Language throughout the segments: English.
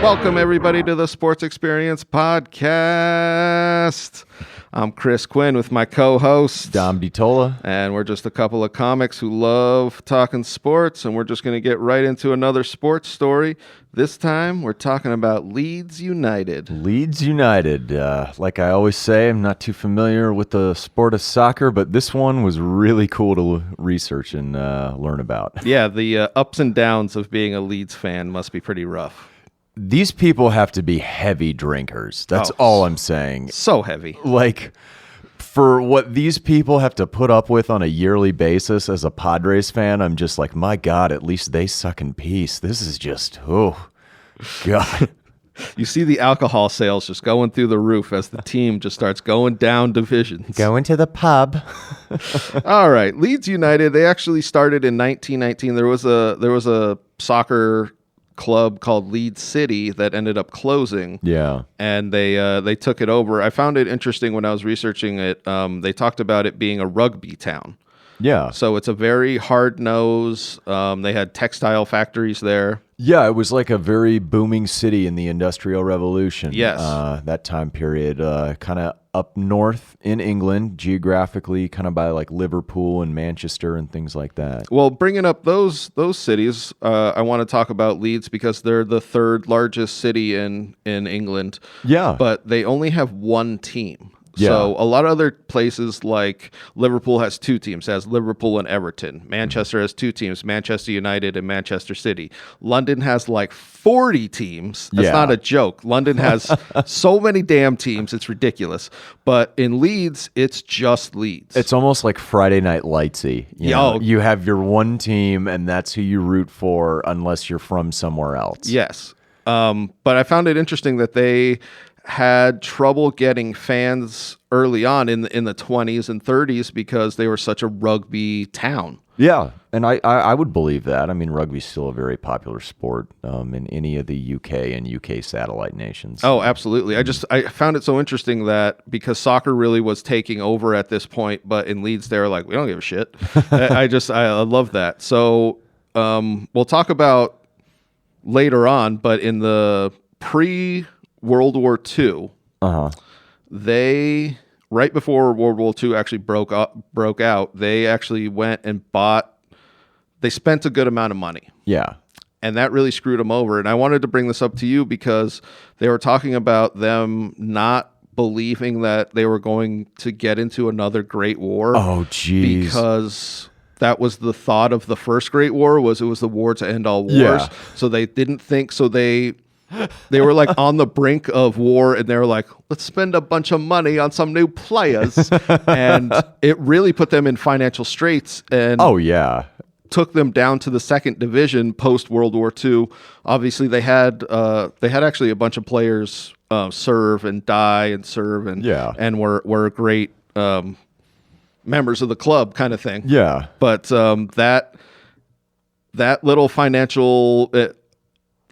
Welcome, everybody, to the Sports Experience Podcast. I'm Chris Quinn with my co-host, Dominic DiTolla. And we're just a couple of comics who love talking sports, and we're just going to get right into another sports story. This time, we're talking about Leeds United. Leeds United. Like I always say, I'm not too familiar with the sport of soccer, but this one was really cool to research and learn about. Yeah, the ups and downs of being a Leeds fan must be pretty rough. These people have to be heavy drinkers. That's all I'm saying. So heavy. Like, for what these people have to put up with on a yearly basis as a Padres fan, I'm just like, my God, at least they suck in peace. This is just, oh, God. You see the alcohol sales just going through the roof as the team just starts going down divisions. Going to the pub. All right. Leeds United, they actually started in 1919. There was a soccer club called Leeds City that ended up closing. Yeah. And they took it over. I found it interesting when I was researching it. They talked about it being a rugby town. Yeah. So it's a very hard nose. They had textile factories there. Yeah, it was like a very booming city in the Industrial Revolution. Yes. That time period, kind of up north in England, geographically, kind of by like Liverpool and Manchester and things like that. Well, bringing up those cities, I want to talk about Leeds because they're the third largest city in England. Yeah. But they only have one team. Yeah. So a lot of other places like Liverpool has two teams, has Liverpool and Everton. Manchester has two teams, Manchester United and Manchester City. London has like 40 teams. That's not a joke. London has so many damn teams. It's ridiculous. But in Leeds, it's just Leeds. It's almost like Friday Night Lightsy. You have your one team and that's who you root for unless you're from somewhere else. Yes. But I found it interesting that they had trouble getting fans early on in the 20s and 30s because they were such a rugby town. Yeah, and I would believe that. I mean, rugby's still a very popular sport in any of the UK and UK satellite nations. Oh, absolutely. I found it so interesting that because soccer really was taking over at this point, but in Leeds they were like, we don't give a shit. I love that. So we'll talk about later on, but in the World War II, they, right before World War II actually broke out, they actually went and they spent a good amount of money. Yeah. And that really screwed them over. And I wanted to bring this up to you because they were talking about them not believing that they were going to get into another Great War. Oh, geez. Because that was the thought of the first Great War, it was the war to end all wars. Yeah. So they didn't think, so they were like on the brink of war and they were like, let's spend a bunch of money on some new players. And it really put them in financial straits and took them down to the second division post World War II. Obviously they had actually a bunch of players serve and die and serve and were great members of the club kind of thing. Yeah. But that little financial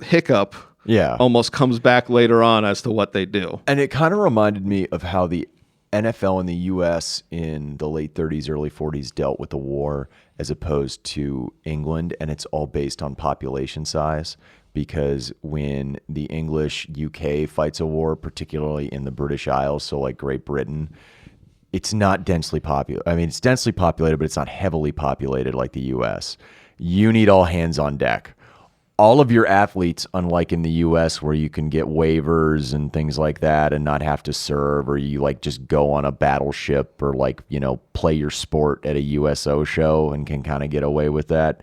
hiccup almost comes back later on as to what they do. And it kind of reminded me of how the NFL in the U.S. in the late 30s, early 40s dealt with the war as opposed to England, and it's all based on population size because when the English UK fights a war, particularly in the British Isles, so like Great Britain, it's not densely populated. I mean, it's densely populated, but it's not heavily populated like the U.S. You need all hands on deck. All of your athletes, unlike in the U.S. where you can get waivers and things like that and not have to serve, or you like just go on a battleship or like, play your sport at a USO show and can kind of get away with that.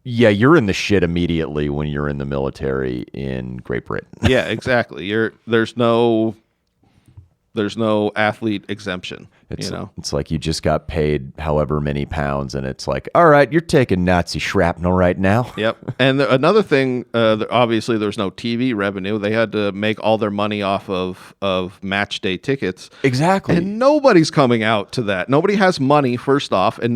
Yeah, you're in the shit immediately when you're in the military in Great Britain. Yeah, exactly. There's no athlete exemption. It's like you just got paid however many pounds, and it's like, all right, you're taking Nazi shrapnel right now. Yep. And another thing, obviously there's no TV revenue. They had to make all their money off of match day tickets. Exactly. And nobody's coming out to that. Nobody has money, first off, and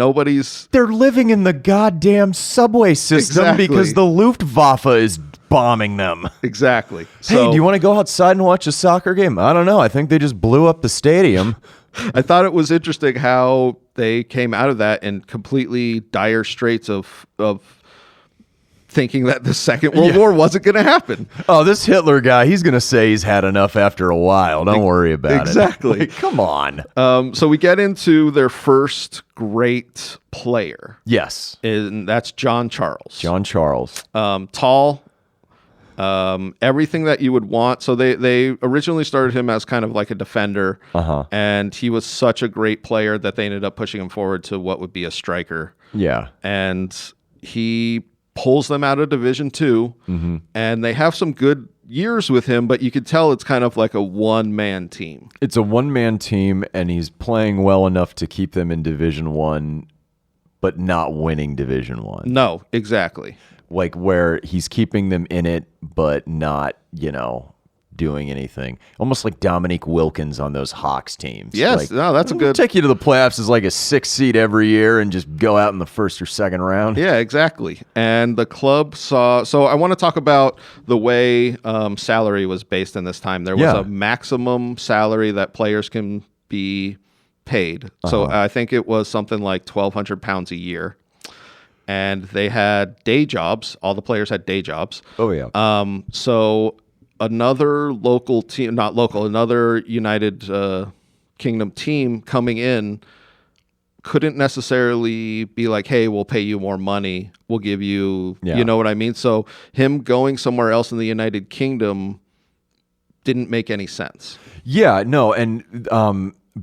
They're living in the goddamn subway system because the Luftwaffe is bombing them. Exactly. Hey, do you want to go outside and watch a soccer game? I don't know. I think they just blew up the stadium. I thought it was interesting how they came out of that in completely dire straits of thinking that the Second World War wasn't going to happen. Oh, this Hitler guy, he's going to say he's had enough after a while. Don't worry about it. Exactly. Like, come on. So we get into their first great player. Yes. And that's John Charles. John Charles. Tall. Everything that you would want. So they originally started him as kind of like a defender. And he was such a great player that they ended up pushing him forward to what would be a striker. Yeah. And he pulls them out of Division Two, and they have some good years with him, but you could tell it's kind of like a one-man team. It's a one-man team, and he's playing well enough to keep them in Division One, but not winning Division One. No, exactly. Like where he's keeping them in it, but not, doing anything. Almost like Dominic Wilkins on those Hawks teams. Yes, no, that's a good... Take you to the playoffs as like a 6th seed every year and just go out in the first or second round. Yeah, exactly. And the club saw... So I want to talk about the way salary was based in this time. There was a maximum salary that players can be paid. So I think it was something like £1,200 a year. And they had day jobs. All the players had day jobs. Oh, yeah. So another local team, not local, another United Kingdom team coming in couldn't necessarily be like, hey, we'll pay you more money. We'll give you, you know what I mean? So him going somewhere else in the United Kingdom didn't make any sense. Yeah, no. And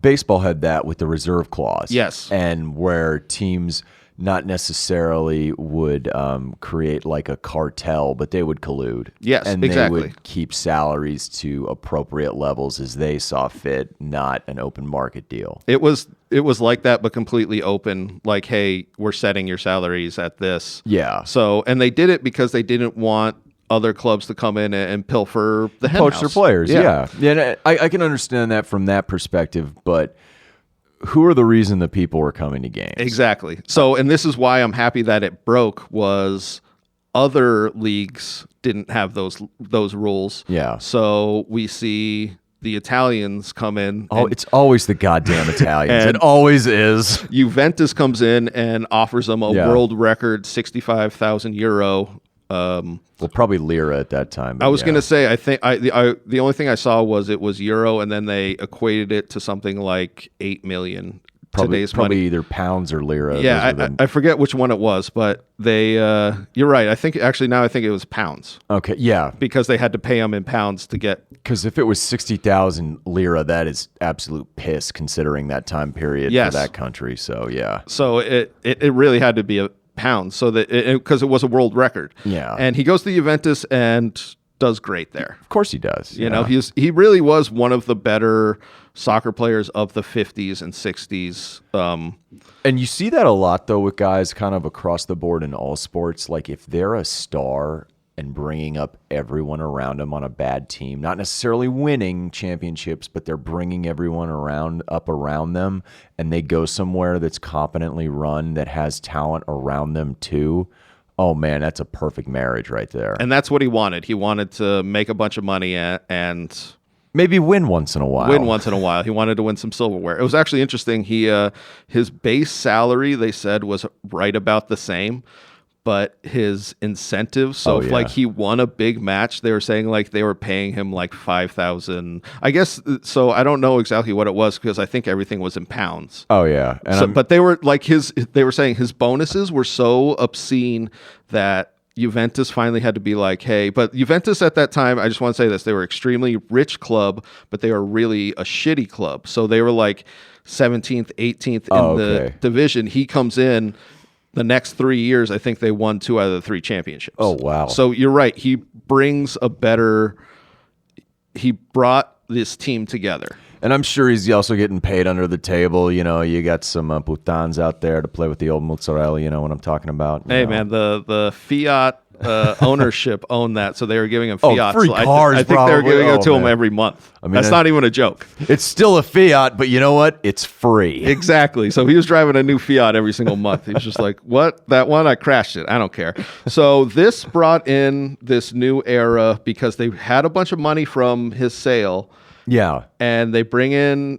baseball had that with the reserve clause. Yes. And where teams not necessarily would create like a cartel, but they would collude. Yes, and exactly. they would keep salaries to appropriate levels as they saw fit, not an open market deal. It was like that, but completely open. Like, hey, we're setting your salaries at this. Yeah. So, and they did it because they didn't want other clubs to come in and pilfer the hen poach house. their players. Yeah. And I can understand that from that perspective, but who are the reason that people were coming to games? Exactly. So, and this is why I'm happy that it broke, was other leagues didn't have those rules. Yeah. So we see the Italians come in. Oh, it's always the goddamn Italians. It always is. Juventus comes in and offers them a world record €65,000. Well, probably lira at that time. I was going to say, I think the only thing I saw was it was euro, and then they equated it to something like 8 million today's probably money. Either pounds or lira. Yeah, I forget which one it was, but they. You're right. I think it was pounds. Okay, yeah, because they had to pay them in pounds to get. Because if it was 60,000 lira, that is absolute piss considering that time period for that country. So yeah. So it really had to be a pounds, so that because it was a world record. Yeah. And he goes to Juventus and does great there. Of course he does. You know, he really was one of the better soccer players of the 50s and 60s. And you see that a lot though with guys kind of across the board in all sports. Like if they're a star and bringing up everyone around them on a bad team, not necessarily winning championships, but they're bringing everyone around them, and they go somewhere that's competently run, that has talent around them too. Oh man, that's a perfect marriage right there. And that's what he wanted. He wanted to make a bunch of money and maybe win once in a while. He wanted to win some silverware. It was actually interesting. His base salary, they said, was right about the same. But his incentives, so if like he won a big match, they were saying like they were paying him like 5,000. I guess so. I don't know exactly what it was because I think everything was in pounds. Oh yeah, but they were like they were saying his bonuses were so obscene that Juventus finally had to be like, hey, but Juventus at that time, I just want to say this, they were extremely rich club, but they were really a shitty club. So they were like 17th, 18th in the division. He comes in. The next 3 years, I think they won 2 out of the 3 championships. Oh, wow. So you're right. He brought this team together. And I'm sure he's also getting paid under the table. You know, you got some putans out there to play with the old mozzarella. You know what I'm talking about? Hey, man, the Fiat ownership owned that, so they were giving him Fiat. Free cars, I think they were giving it to him every month. I mean, that's not even a joke. It's still a Fiat, but you know what? It's free. Exactly. So he was driving a new Fiat every single month. He was just like, what? That one? I crashed it. I don't care. So this brought in this new era because they had a bunch of money from his sale. Yeah. And they bring in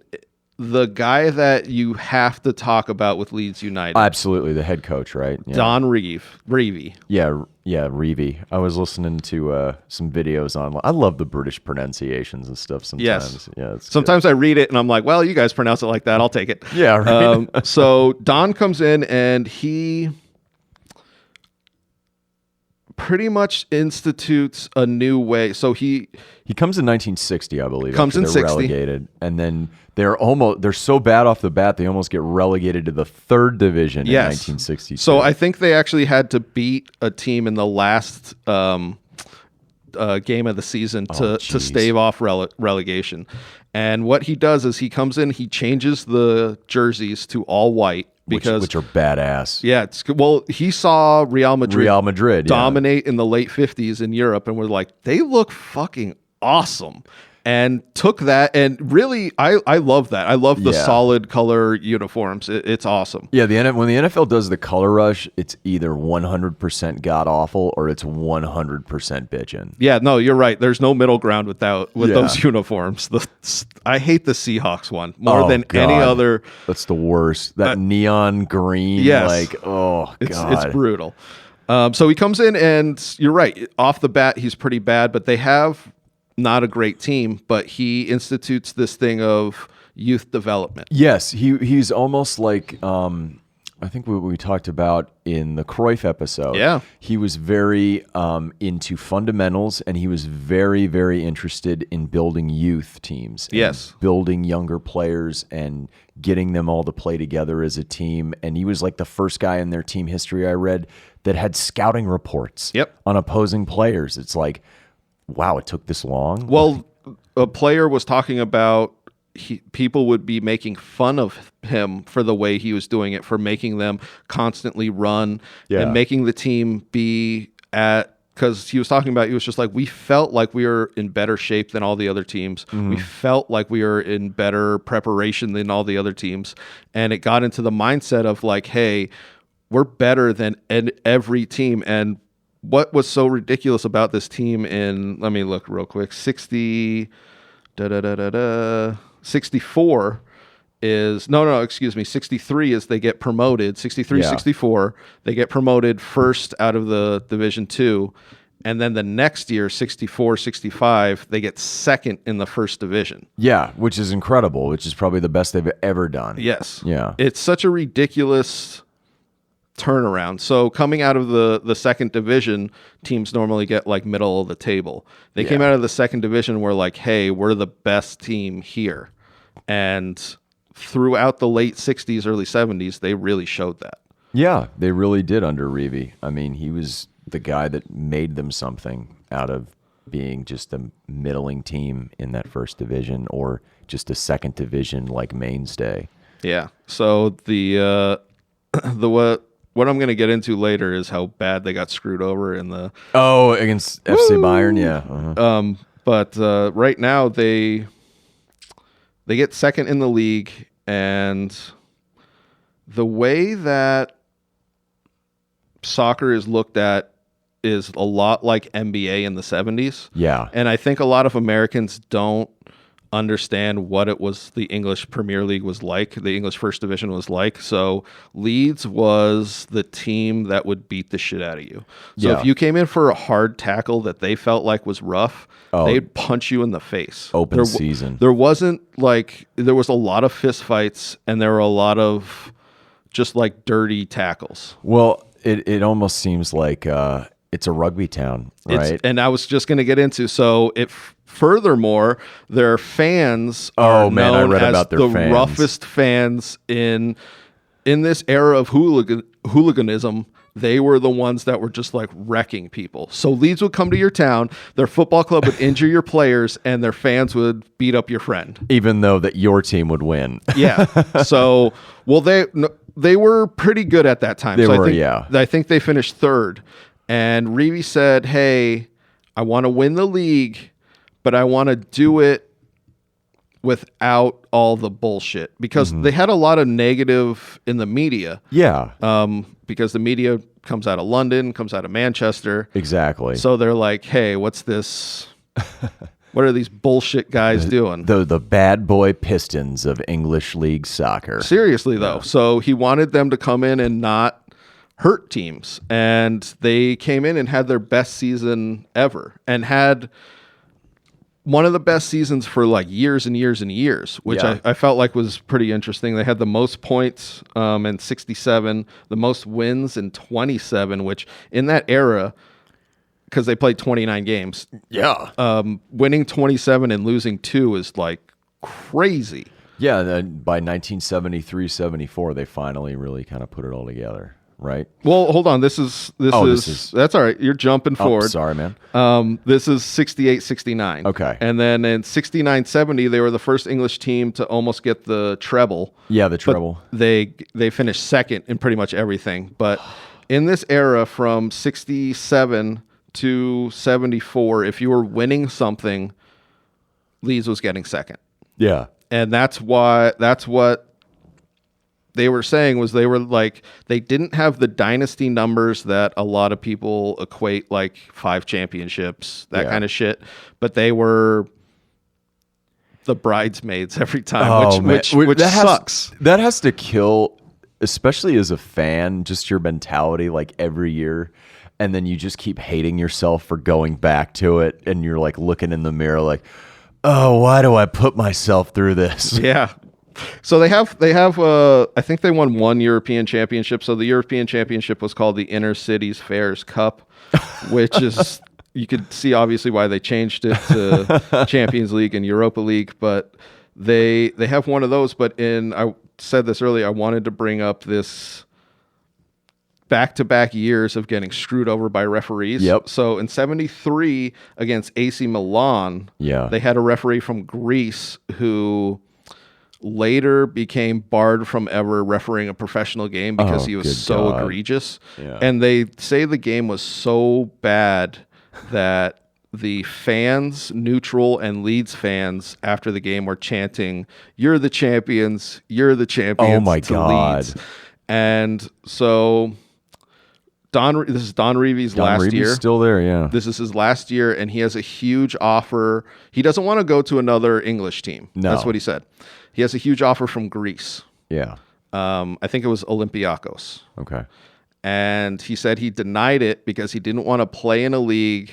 the guy that you have to talk about with Leeds United. Absolutely. The head coach, right? Yeah. Don Revie. Yeah. Yeah, Reeve. I was listening to some videos on. I love the British pronunciations and stuff sometimes. Yes. Yeah, it's Sometimes I read it and I'm like, well, you guys pronounce it like that. I'll take it. Yeah, right. So Don comes in and he pretty much institutes a new way. So he comes in 1960, I believe. Comes after in they're 60. relegated, and then they're so bad off the bat they almost get relegated to the third division in 1962. So I think they actually had to beat a team in the last game of the season to stave off relegation. And what he does is he comes in, he changes the jerseys to all white. Because, which are badass. Yeah, he saw Real Madrid dominate in the late 50s in Europe and was like, they look fucking awesome. And took that, and really, I love that. I love the solid color uniforms. It's awesome. Yeah, when the NFL does the color rush, it's either 100% god awful or it's 100% bitchin'. Yeah, no, you're right. There's no middle ground with those uniforms. I hate the Seahawks one more than any other. That's the worst. That neon green. Yes. God. It's brutal. So he comes in, and you're right. Off the bat, he's pretty bad, but they have not a great team, but he institutes this thing of youth development. Yes, he's almost like I think what we talked about in the Cruyff episode. Yeah. He was very into fundamentals, and he was very, very interested in building youth teams. Yes. Building younger players and getting them all to play together as a team. And he was like the first guy in their team history I read that had scouting reports on opposing players. It's like, wow, it took this long? Well, a player was talking about people would be making fun of him for the way he was doing it, for making them constantly run and making the team be because he was talking about, he was just like, we felt like we were in better shape than all the other teams. Mm-hmm. We felt like we were in better preparation than all the other teams. And it got into the mindset of like, hey, we're better than every team. And what was so ridiculous about this team let me look real quick, 64 is, excuse me, 63 is they get promoted, 64, they get promoted first out of the Division 2, and then the next year, 65, they get second in the first division. Yeah, which is incredible, which is probably the best they've ever done. Yes. Yeah. It's such a ridiculous turnaround. So coming out of the second division, teams normally get like middle of the table. They came out of the second division and were like, hey, we're the best team here. And throughout the late 60s, early 70s, they really showed that. Yeah, they really did under Reeve. I mean, he was the guy that made them something out of being just a middling team in that first division or just a second division like mainstay. Yeah. So what I'm going to get into later is how bad they got screwed over in the against FC Bayern, yeah. Uh-huh. But right now they get second in the league, and the way that soccer is looked at is a lot like NBA in the 70s. Yeah. And I think a lot of Americans don't understand what it was the English Premier League was like, the English First Division was like. So Leeds was the team that would beat the shit out of you. So if you came in for a hard tackle that they felt like was rough, they'd punch you in the face. Open season. There wasn't like, there was a lot of fist fights, and there were a lot of just like dirty tackles. Well, it almost seems like it's a rugby town, right? And I was just going to get into, so furthermore, their fans are known as the roughest fans in this era of hooliganism. They were the ones that were just like wrecking people. So Leeds would come to your town, their football club would injure your players, and their fans would beat up your friend. Even though that your team would win. Yeah. So, well, they were pretty good at that time. I think they finished third. And Reeve said, hey, I want to win the league, but I want to do it without all the bullshit, because they had a lot of negative in the media. Yeah. Because the media comes out of London, comes out of Manchester. Exactly. So they're like, hey, what's this? What are these bullshit guys doing? The bad boy Pistons of English League soccer. Seriously, though. So he wanted them to come in and not hurt teams, and they came in and had their best season ever, and had one of the best seasons for like years and years and years, which I felt like was pretty interesting. They had the most points in 67, the most wins in 27, which in that era, because they played 29 games, winning 27 and losing 2 is like crazy. Yeah, and then by 1973-74, they finally really kind of put it all together, right? Well, hold on. This is that's all right. You're jumping forward. Sorry, man. This is 68-69. Okay. And then in 69-70, they were the first English team to almost get the treble. Yeah, the treble. They finished second in pretty much everything. But in this era from 67 to 74, if you were winning something, Leeds was getting second. Yeah. And that's what they were saying was they were like, they didn't have the dynasty numbers that a lot of people equate, like 5 championships, that kind of shit. But they were the bridesmaids every time, which sucks. That has to kill, especially as a fan, just your mentality, like every year. And then you just keep hating yourself for going back to it. And you're like looking in the mirror like, oh, why do I put myself through this? Yeah. So they have I think they won 1 European championship. So the European championship was called the Inner Cities Fairs Cup, which is, you could see obviously why they changed it to Champions League and Europa League, but they have one of those. But I said this earlier, I wanted to bring up this back-to-back years of getting screwed over by referees. Yep. So in 73 against AC Milan, they had a referee from Greece who later became barred from ever refereeing a professional game because he was so egregious. Yeah. And they say the game was so bad that the fans, neutral and Leeds fans, after the game were chanting, "You're the champions, you're the champions." Oh my God. Leeds. And so this is Don Reevy's last year. Still there, yeah. This is his last year, and he has a huge offer. He doesn't want to go to another English team. No. That's what he said. He has a huge offer from Greece. Yeah. I think it was Olympiacos. Okay. And he said he denied it because he didn't want to play in a league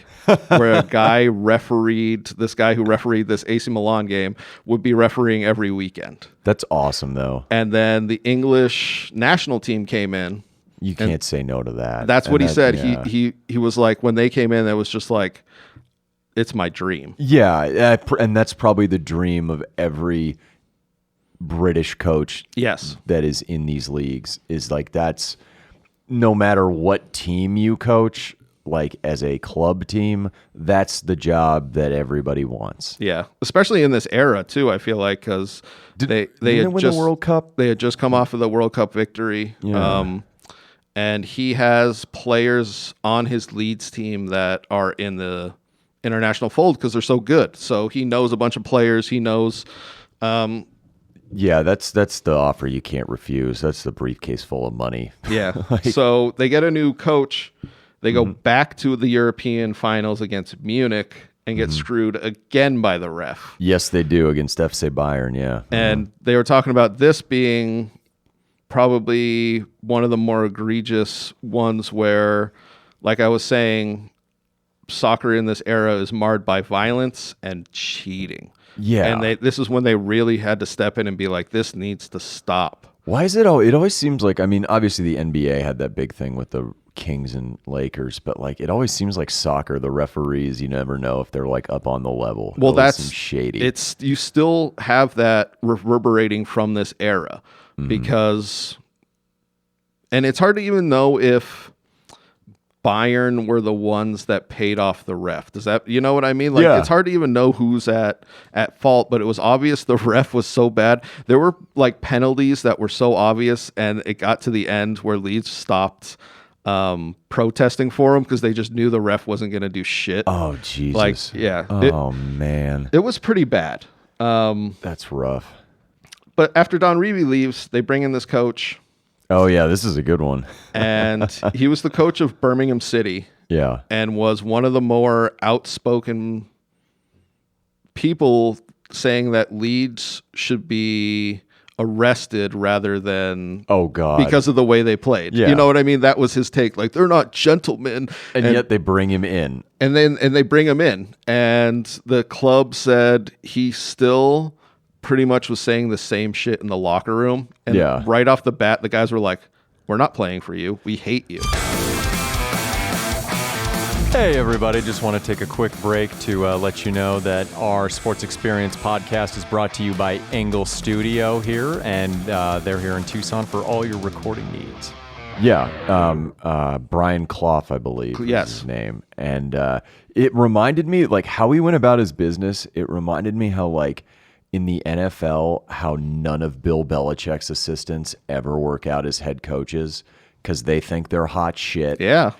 where this guy who refereed this AC Milan game would be refereeing every weekend. That's awesome, though. And then the English national team came in. You can't say no to that. That's what he said. Yeah. He was like, when they came in, it was just like, it's my dream. Yeah, and that's probably the dream of every British coach. Yes, that is in these leagues, is like, that's no matter what team you coach, like as a club team, that's the job that everybody wants. Yeah, especially in this era too. I feel like because they had win the World Cup. They had just come off of the World Cup victory. Yeah. And he has players on his Leeds team that are in the international fold because they're so good. So he knows a bunch of players. He knows. Yeah, that's the offer you can't refuse. That's the briefcase full of money. Yeah. So they get a new coach. They go back to the European finals against Munich and get screwed again by the ref. Yes, they do, against FC Bayern, yeah. And they were talking about this being probably one of the more egregious ones where, like I was saying, soccer in this era is marred by violence and cheating. Yeah. And this is when they really had to step in and be like, this needs to stop. Why is it? It always seems like, I mean, obviously the NBA had that big thing with the Kings and Lakers, but like it always seems like soccer, the referees, you never know if they're like up on the level. Well, that's shady. You still have that reverberating from this era because, and it's hard to even know if Bayern were the ones that paid off the ref. Does that, you know what I mean? Like, it's hard to even know who's at fault, but it was obvious the ref was so bad. There were like penalties that were so obvious, and it got to the end where Leeds stopped protesting for him because they just knew the ref wasn't going to do shit. Oh, Jesus. Like, yeah. Oh, man. It was pretty bad. That's rough. But after Don Reevy leaves, they bring in this coach. Oh, yeah, this is a good one. And he was the coach of Birmingham City. Yeah. And was one of the more outspoken people saying that Leeds should be arrested rather than Oh God. because of the way they played. Yeah. You know what I mean? That was his take. Like, they're not gentlemen. and yet they bring him in. And they bring him in. And the club said he still pretty much was saying the same shit in the locker room. And Yeah. right off the bat, the guys were like, we're not playing for you. We hate you. Hey, everybody. Just want to take a quick break to let you know that our Sports Experience podcast is brought to you by Engle Studio here, and they're here in Tucson for all your recording needs. Yeah. Brian Clough, I believe, Yes. is his name. And it reminded me, like, how he went about his business. It reminded me how, like, in the NFL, how none of Bill Belichick's assistants ever work out as head coaches because they think they're hot shit. Yeah.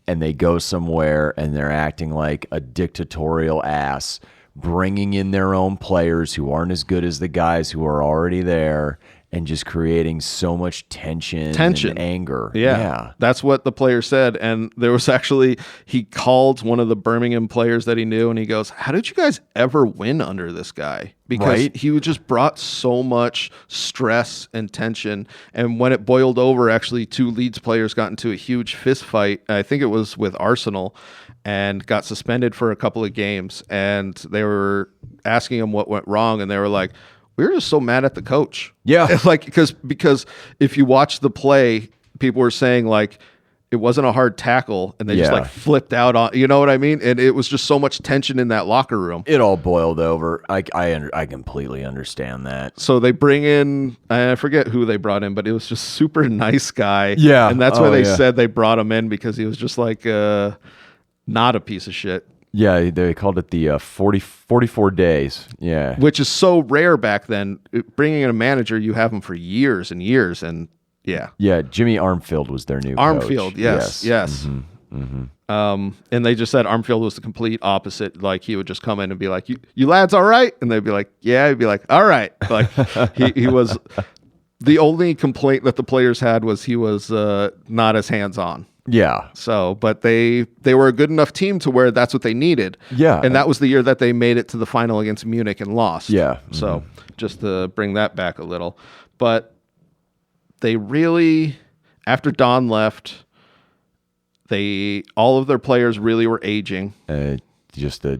And they go somewhere and they're acting like a dictatorial ass, bringing in their own players who aren't as good as the guys who are already there, and just creating so much tension. And anger. Yeah. That's what the player said. And there was actually, he called one of the Birmingham players that he knew, and he goes, how did you guys ever win under this guy? Because Right. he just brought so much stress and tension. And when it boiled over, actually, two Leeds players got into a huge fist fight. I think it was with Arsenal, and got suspended for a couple of games. And they were asking him what went wrong, and they were like, we were just so mad at the coach. Yeah. Like, because if you watch the play, people were saying, like, it wasn't a hard tackle, and they just, like, flipped out on, you know what I mean? And it was just so much tension in that locker room. It all boiled over. I completely understand that. So they bring in, I forget who they brought in, but it was just super nice guy. Yeah. And that's why Oh, they yeah. said they brought him in, because he was just like not a piece of shit. Yeah, they called it the 44 days. Yeah. Which is so rare back then. Bringing in a manager, you have him for years and years, and yeah. Yeah, Jimmy Armfield was their new Armfield, coach. yes. And they just said Armfield was the complete opposite. Like, he would just come in and be like, you lads all right? And they'd be like, yeah. He'd be like, all right. Like, he was, the only complaint that the players had was he was not as hands-on. Yeah. So, but they were a good enough team to where that's what they needed. Yeah. And that was the year that they made it to the final against Munich and lost. Yeah. So just to bring that back a little. But they really, after Don left, all of their players really were aging. Just a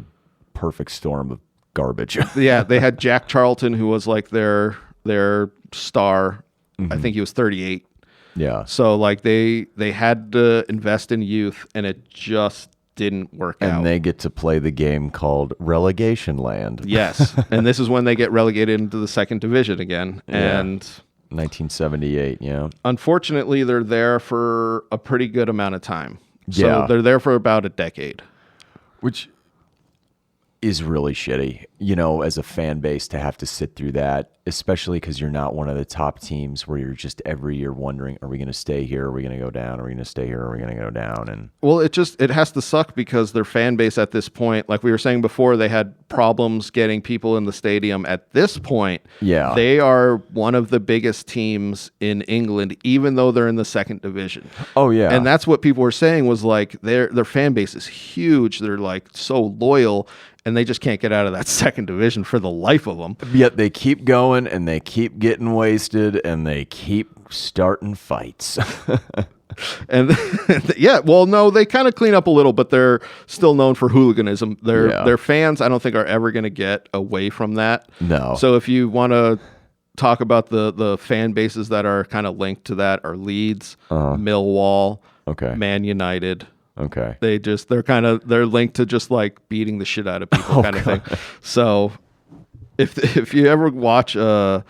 perfect storm of garbage. Yeah, they had Jack Charlton, who was like their star. I think he was 38. Yeah. So, like, they had to invest in youth, and it just didn't work out. And they get to play the game called Relegation Land. Yes. And this is when they get relegated into the second division again. Yeah. And 1978, yeah. unfortunately, they're there for a pretty good amount of time. Yeah. So they're there for about a decade. Which is really shitty, you know, as a fan base to have to sit through that, especially because you're not one of the top teams where you're just every year wondering, are we going to stay here? Are we going to go down? Are we going to stay here? Are we going to go down? And Well, it has to suck because their fan base at this point, like we were saying before, they had problems getting people in the stadium. At this point, Yeah. they are one of the biggest teams in England, even though they're in the second division. Oh, yeah. And that's what people were saying was like their fan base is huge. They're like so loyal, and they just can't get out of that second division for the life of them. Yet they keep going and they keep getting wasted and they keep starting fights. And yeah, well, no, they kind of clean up a little, but they're still known for hooliganism. Their fans, I don't think, are ever going to get away from that. No. So if you want to talk about the fan bases that are kind of linked to that, are Leeds, Millwall, Okay. Man United. Okay. They're linked to just like beating the shit out of people kind of thing. So if you ever watch a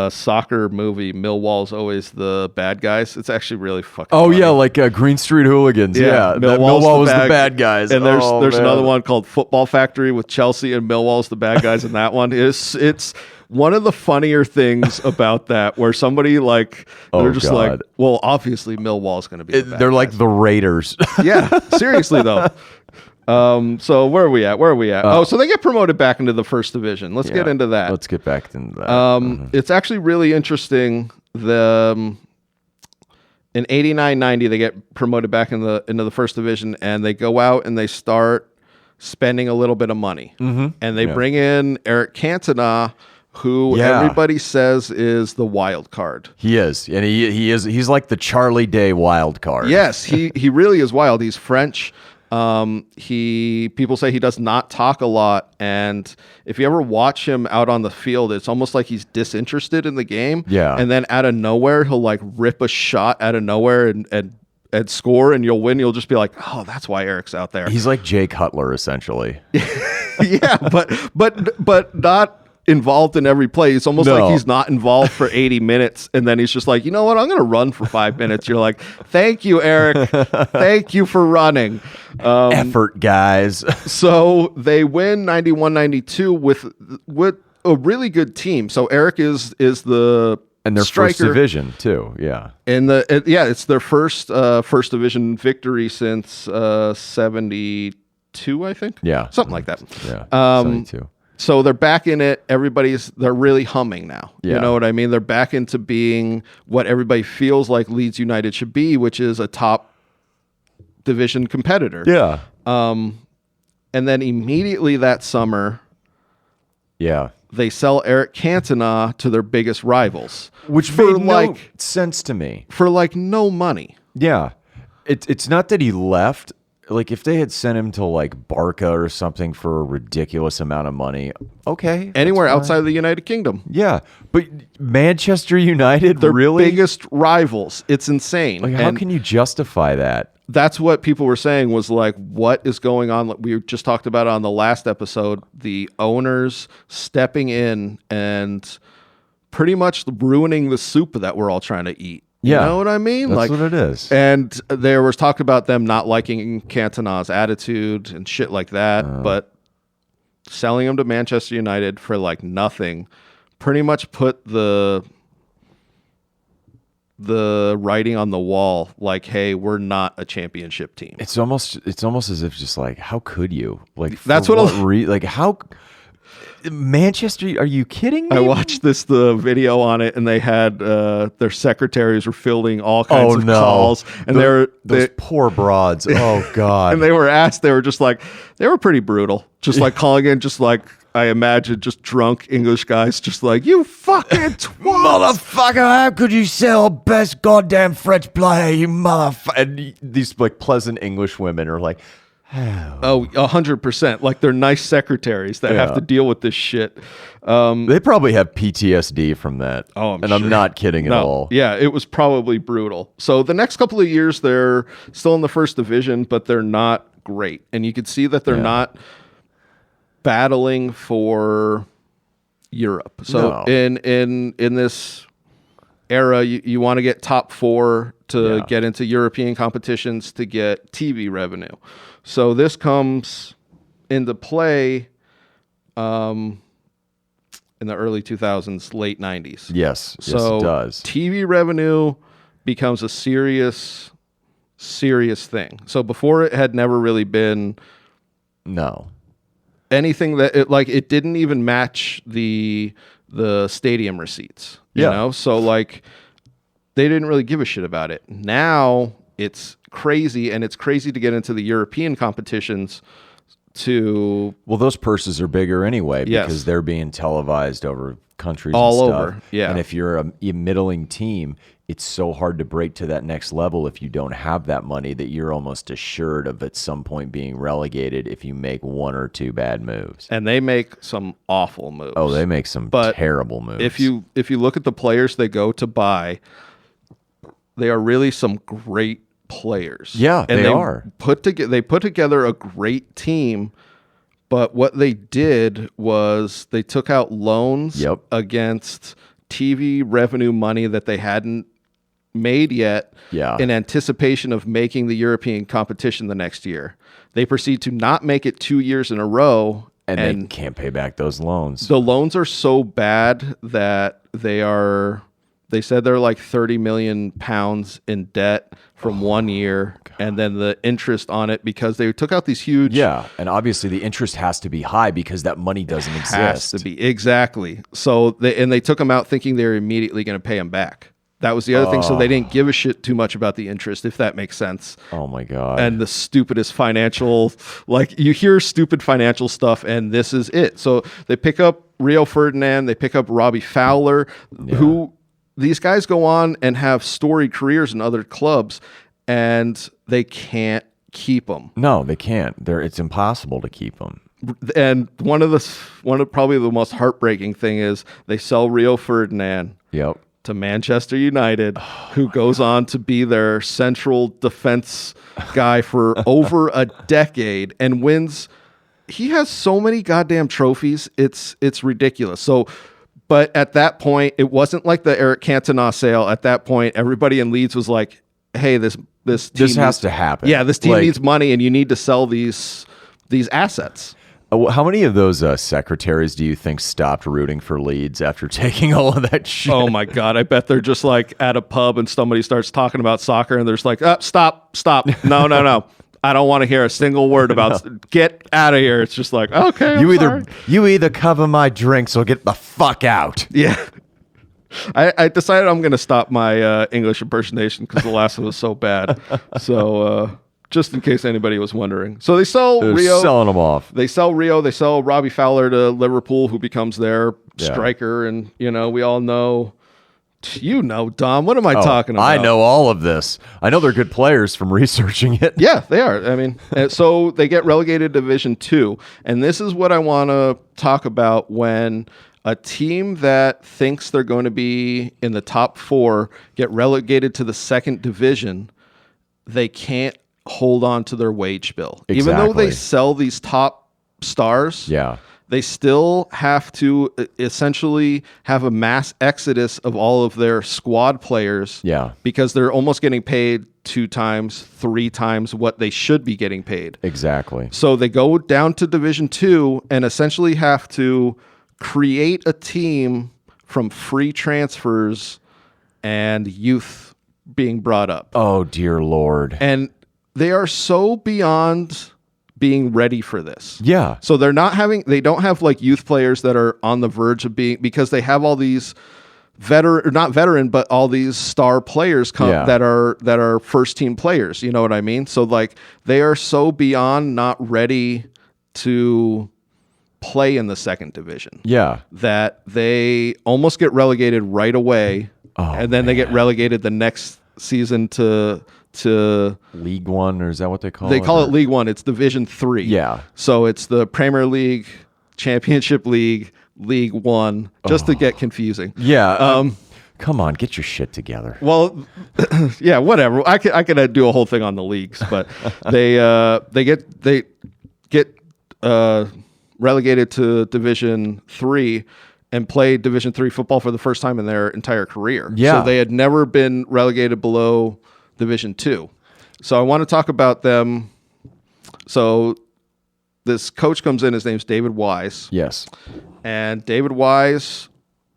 soccer movie, Millwall's always the bad guys. It's actually really fucking funny. Yeah, like Green Street Hooligans. Yeah, Millwall's was the bad guys. And there's man. another one called Football Factory with Chelsea, and Millwall's the bad guys in that one. It's one of the funnier things about that, where somebody like they're just God. like, well, obviously Millwall's going to be. They're like the Raiders. Yeah, seriously though. So where are we at? So they get promoted back into the first division. Let's get into that. Let's get back into that. It's actually really interesting. In 89-90, they get promoted back into the first division, and they go out and they start spending a little bit of money. And they bring in Eric Cantona, who Yeah. everybody says is the wild card. He is, and he's like the Charlie Day wild card. Yes, he really is wild. He's French. People say he does not talk a lot, and if you ever watch him out on the field, it's almost like he's disinterested in the game. Yeah. And then out of nowhere, he'll like rip a shot out of nowhere and score, and you'll win. You'll just be like, oh, that's why Eric's out there. He's like Jake Cutler, essentially. Yeah, but not involved in every play. It's almost like he's not involved for 80 minutes, and then he's just like, you know what, I'm going to run for 5 minutes. You're like, thank you, Eric. Thank you for running. Effort, guys. So they win 91-92 with a really good team. So Eric is the And their striker. first division, too. Yeah. It's their first division victory since 72, I think. Yeah. Something like that. Yeah. 72. So they're back in it. They're really humming now. Yeah. You know what I mean? They're back into being what everybody feels like Leeds United should be, which is a top division competitor. Yeah. And then immediately that summer, Yeah. they sell Eric Cantona to their biggest rivals, Which for made no sense to me. for like no money. Yeah. It's not that he left. Like, if they had sent him to, like, Barca or something for a ridiculous amount of money, okay. Anywhere that's fine. outside of the United Kingdom. Yeah. But Manchester United, Their really? biggest rivals. It's insane. Like, how And can you justify that? that's what people were saying was like, what is going on? We just talked about it on the last episode, the owners stepping in and pretty much ruining the soup that we're all trying to eat. Yeah. You know what I mean? That's what it is. And there was talk about them not liking Cantona's attitude and shit like that, but selling him to Manchester United for like nothing pretty much put the writing on the wall, like, hey, we're not a championship team. It's almost as if just like, how could you? Like, That's for what like how Manchester, are you kidding me? I watched the video on it, and they had their secretaries were fielding all kinds of calls, and those poor broads. Oh God! and they were asked. They were just like, they were pretty brutal, just like calling in, just like I imagine, just drunk English guys, just like, you fucking twat, Motherfucker, how could you sell best goddamn French player, you motherfucker? And these like pleasant English women are like, Oh, 100%. Like they're nice secretaries that have to deal with this shit. they probably have PTSD from that. Oh, I'm and sure. I'm not kidding at all. Yeah, it was probably brutal. So the next couple of years, they're still in the first division, but they're not great. And you can see that they're not battling for Europe. So in this era, you want to get top four to get into European competitions to get TV revenue. So this comes into play in the early 2000s, late 90s. Yes, So it does. TV revenue becomes a serious thing. So before it had never really been No. anything that it didn't even match the stadium receipts. You know? So like they didn't really give a shit about it. Now it's crazy, and it's crazy to get into the European competitions to Well, those purses are bigger anyway Yes. because they're being televised over countries All and stuff. over, yeah. And if you're a middling team, it's so hard to break to that next level if you don't have that money that you're almost assured of at some point being relegated if you make one or two bad moves. and they make some awful moves. Oh, they make some But terrible moves. If you look at the players they go to buy, they are really some great players. Yeah, and they are. They put together a great team, but what they did was they took out loans against TV revenue money that they hadn't made yet in anticipation of making the European competition the next year. They proceed to not make it 2 years in a row. and they can't pay back those loans. The loans are so bad that they said they're like 30 million pounds in debt from 1 year. And then the interest on it, because they took out these huge. Yeah. And obviously the interest has to be high because that money doesn't exist. Has to be. Exactly. So they took them out thinking they were immediately going to pay them back. That was the other thing. So they didn't give a shit too much about the interest, if that makes sense. Oh my God. And the stupidest financial, like you hear stupid financial stuff, and this is it. So they pick up Rio Ferdinand, they pick up Robbie Fowler, who these guys go on and have storied careers in other clubs, and they can't keep them. No, they can't. It's impossible to keep them. And one of probably the most heartbreaking thing is they sell Rio Ferdinand. Yep. To Manchester United, who goes on to be their central defense guy for over a decade and wins. He has so many goddamn trophies. It's ridiculous. So, but at that point, it wasn't like the Eric Cantona sale. At that point, everybody in Leeds was like, "Hey, this team has to happen. Yeah, this team needs money, and you need to sell these assets." How many of those secretaries do you think stopped rooting for Leeds after taking all of that shit? Oh my God. I bet they're just like at a pub and somebody starts talking about soccer and there's like, oh, stop. No. I don't want to hear a single word about get out of here. It's just like, okay. You either cover my drinks or get the fuck out. Yeah. I decided I'm going to stop my English impersonation because the last one was so bad. So, just in case anybody was wondering. So they sell Rio. Selling them off. They sell Rio. They sell Robbie Fowler to Liverpool, who becomes their striker. And, we all know, Dom, what am I talking about? I know all of this. I know they're good players from researching it. Yeah, they are. I mean, so they get relegated to Division 2. And this is what I want to talk about when a team that thinks they're going to be in the top 4 get relegated to the 2nd division. They can't hold on to their wage bill. Exactly. Even though they sell these top stars, they still have to essentially have a mass exodus of all of their squad players because they're almost getting paid 2 times, 3 times what they should be getting paid. Exactly. So they go down to Division 2 and essentially have to create a team from free transfers and youth being brought up. Oh, dear Lord. And they are so beyond being ready for this. Yeah. So they don't have like youth players that are on the verge of being, because they have all these not veteran, but all these star players that are first team players. You know what I mean? So like they are so beyond not ready to play in the 2nd division. Yeah. That they almost get relegated right away. And then they get relegated the next season to League One, or is that what they call it? They call it League One. It's Division 3. Yeah. So it's the Premier League, Championship League, League One, just to get confusing. Yeah. Come on, get your shit together. Well, yeah, whatever. I could do a whole thing on the leagues, but they get relegated to Division 3 and played Division 3 football for the first time in their entire career. Yeah. So they had never been relegated below Division 2. So I want to talk about them. So this coach comes in, his name's David Wise. Yes. And David Wise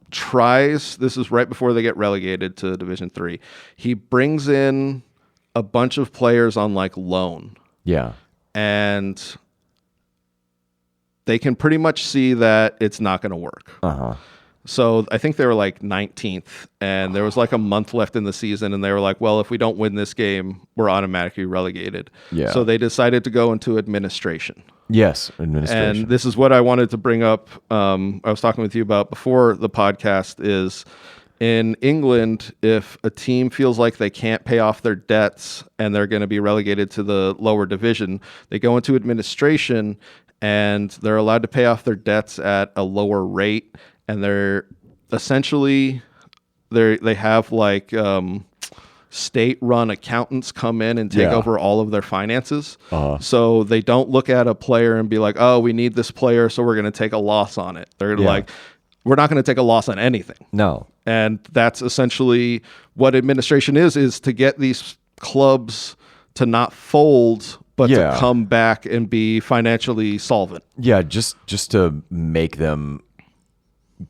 this is right before they get relegated to Division 3. He brings in a bunch of players on like loan. Yeah. And they can pretty much see that it's not going to work. So I think they were like 19th, and there was like a month left in the season, and they were like, well, if we don't win this game, we're automatically relegated. Yeah. So they decided to go into administration. Yes, administration. And this is what I wanted to bring up. I was talking with you about before the podcast is in England, if a team feels like they can't pay off their debts and they're going to be relegated to the lower division, they go into administration and they're allowed to pay off their debts at a lower rate. And they're essentially, they have like state-run accountants come in and take over all of their finances. So they don't look at a player and be like, oh, we need this player, so we're going to take a loss on it. They're like, we're not going to take a loss on anything. No. And that's essentially what administration is to get these clubs to not fold, but to come back and be financially solvent. Yeah, just to make them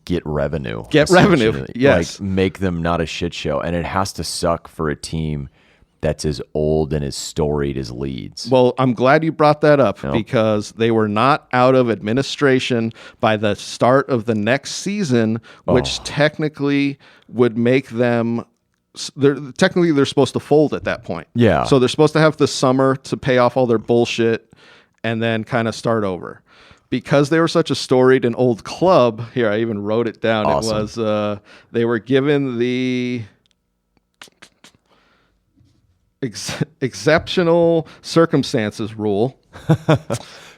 get revenue. Yes. Like make them not a shit show. And it has to suck for a team that's as old and as storied as Leeds. Well, I'm glad you brought that up because they were not out of administration by the start of the next season, which technically would make them technically they're supposed to fold at that point. Yeah. So they're supposed to have the summer to pay off all their bullshit and then kind of start over. Because they were such a storied and old club, here, I even wrote it down. Awesome. It was, they were given the exceptional circumstances rule.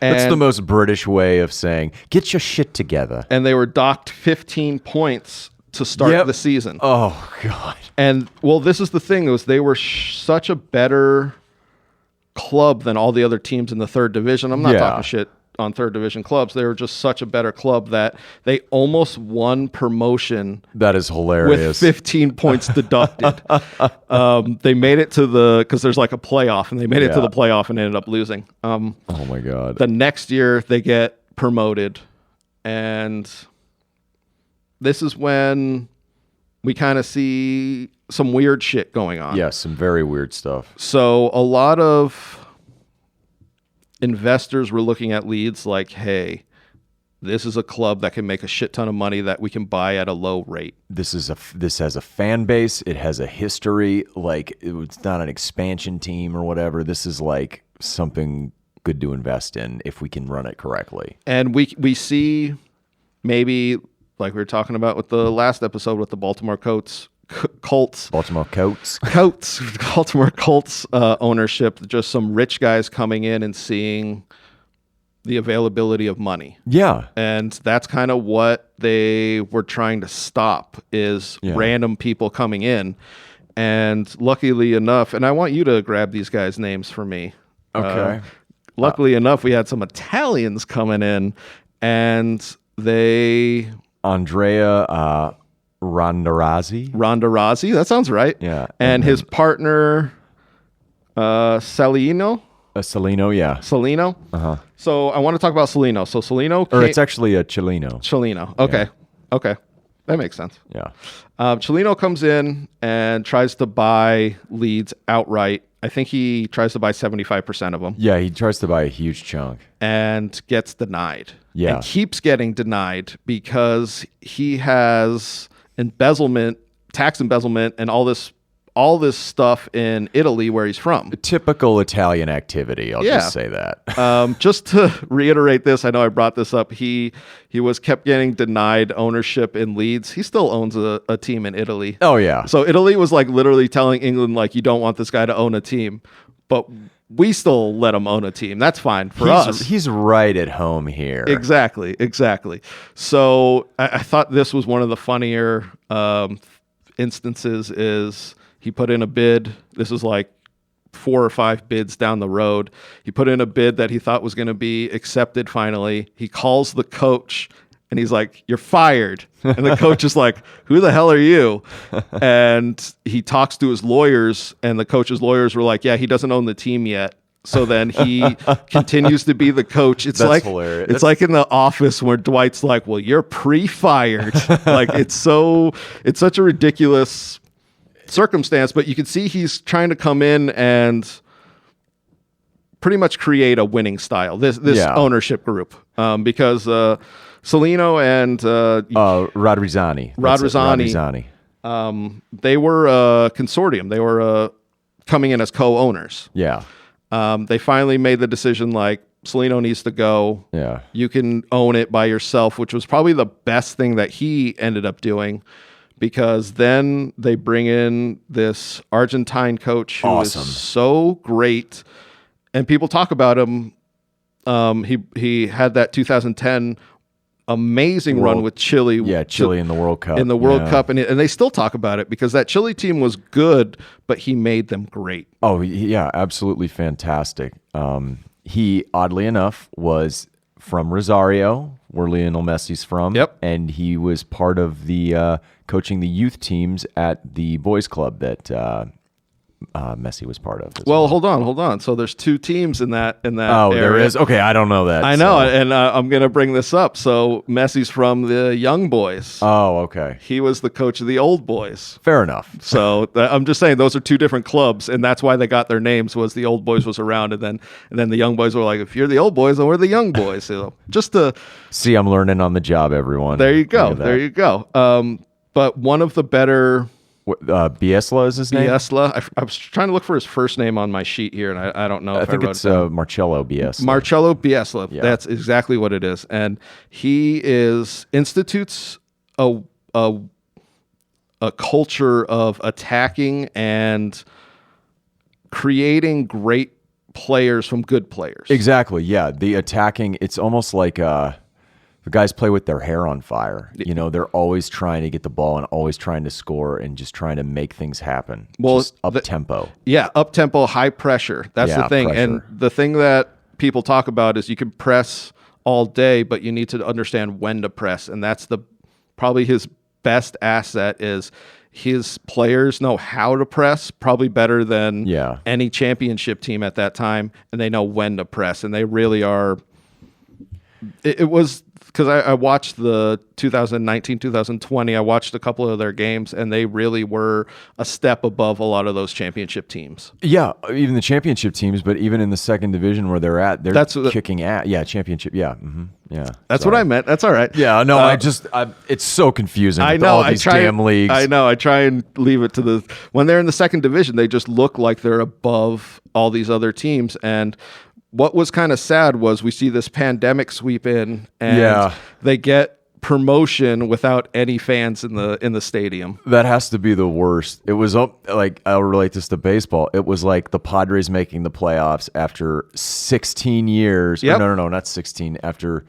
That's the most British way of saying, get your shit together. And they were docked 15 points to start the season. Oh, God. And, well, this is the thing, was they were such a better club than all the other teams in the third division. I'm not talking shit on third division clubs. They were just such a better club that they almost won promotion. That is hilarious. With 15 points deducted. They made it to because there's like a playoff, and they made it to the playoff and ended up losing. Oh my God. The next year they get promoted, and this is when we kind of see some weird shit going on. Yeah, some very weird stuff. So a lot of investors were looking at Leeds like, hey, this is a club that can make a shit ton of money that we can buy at a low rate. This has a fan base. It has a history. Like, it's not an expansion team or whatever. This is like something good to invest in if we can run it correctly. And we see maybe, like we were talking about with the last episode with the Baltimore Colts. Baltimore Colts. Baltimore Colts ownership, just some rich guys coming in and seeing the availability of money. Yeah. And that's kind of what they were trying to stop, is random people coming in. And luckily enough, and I want you to grab these guys' names for me. Okay. Luckily enough, we had some Italians coming in, and they... Andrea Rondarazzi. That sounds right. Yeah. And his partner, Salino. Salino, yeah. Salino. Uh-huh. So I want to talk about Salino. So Salino... Or it's actually a Chileno. Okay. Yeah. Okay. That makes sense. Yeah. Chileno comes in and tries to buy Leeds outright. I think he tries to buy 75% of them. Yeah, he tries to buy a huge chunk. And gets denied. Yeah. And keeps getting denied because he has tax embezzlement, and all this stuff in Italy where he's from. Typical Italian activity, I'll just say that. Just to reiterate this, I know I brought this up. He kept getting denied ownership in Leeds. He still owns a team in Italy. Oh, yeah. So Italy was like literally telling England, like, you don't want this guy to own a team. But we still let him own a team. That's fine for us. He's right at home here. Exactly. So I thought this was one of the funnier instances. Is he put in a bid. This is like 4 or 5 bids down the road. He put in a bid that he thought was going to be accepted finally. He calls the coach and he's like, "You're fired." And the coach is like, "Who the hell are you?" And he talks to his lawyers, and the coach's lawyers were like, "Yeah, he doesn't own the team yet." So then he continues to be the coach. That's like hilarious. It's like in The Office where Dwight's like, "Well, you're pre-fired." Like it's such a ridiculous circumstance, but you can see he's trying to come in and pretty much create a winning style. This ownership group, because Salino and Radrizzani, they were a consortium. They were coming in as co-owners. Yeah. They finally made the decision, like, Salino needs to go. Yeah. You can own it by yourself, which was probably the best thing that he ended up doing, because then they bring in this Argentine coach who is so great, and people talk about him. He had that 2010 amazing run with Chile. Yeah, Chile in the World Cup. Cup, and they still talk about it because that Chile team was good, but he made them great. Oh, yeah, absolutely fantastic. He, oddly enough, was from Rosario, where Lionel Messi's from. Yep. And he was part of the coaching the youth teams at the boys club that Messi was part of. Well, hold on. So there's 2 teams in that Oh, area. there is? Okay, I don't know that. I know, and I'm going to bring this up. So Messi's from the young boys. Oh, okay. He was the coach of the old boys. Fair enough. So I'm just saying those are 2 different clubs, and that's why they got their names. Was the old boys was around, and then the young boys were like, if you're the old boys, then we're the young boys. So just to see, I'm learning on the job, everyone. There you go. But one of the better Biesla is his name? Biesla. I was trying to look for his first name on my sheet here, and I don't know if I think wrote it's it down. Marcello Biesla. Marcello Biesla. Yeah. That's exactly what it is. And he institutes a culture of attacking and creating great players from good players. Exactly, yeah. The attacking, it's almost like the guys play with their hair on fire. You know, they're always trying to get the ball and always trying to score and just trying to make things happen. Well, just up-tempo. Yeah, up-tempo, high pressure. That's the thing. Pressure. And the thing that people talk about is you can press all day, but you need to understand when to press. And that's probably his best asset is his players know how to press probably better than any championship team at that time, and they know when to press, and they really are. It was because I watched the 2019, 2020. I watched a couple of their games, and they really were a step above a lot of those championship teams. Yeah, even the championship teams, but even in the second division where they're at, they're kicking ass. Yeah, championship. Yeah, yeah. That's what I meant. That's all right. Yeah, no, it's so confusing. I know. All these damn leagues. I know. I try and leave it to when they're in the second division, they just look like they're above all these other teams. And what was kind of sad was we see this pandemic sweep in, and they get promotion without any fans in the stadium. That has to be the worst. It was like, I'll relate this to baseball. It was like the Padres making the playoffs after 16 years. Yep. No, not 16. After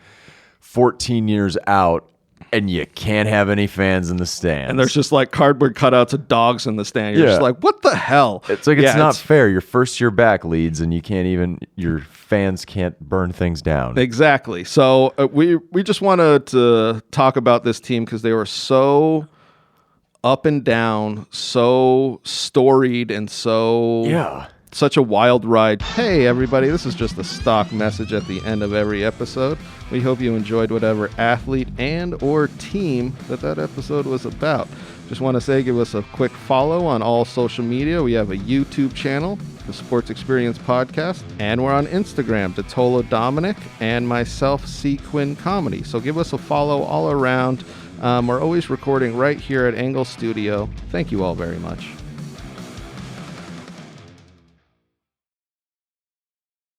14 years out, and you can't have any fans in the stands. And there's just like cardboard cutouts of dogs in the stand. You're just like, what the hell? It's like, it's not fair. Your first year back, Leeds, and your fans can't burn things down. Exactly. So we just wanted to talk about this team because they were so up and down, so storied, and such a wild ride. Hey, everybody, this is just a stock message at the end of every episode. We hope you enjoyed whatever athlete and or team that episode was about. Just want to say, give us a quick follow on all social media. We have a YouTube channel, the Sports Experience Podcast, and we're on Instagram, DiTolla Dominic, and myself, C. Quinn Comedy. So give us a follow all around. We're always recording right here at Engle Studio. Thank you all very much.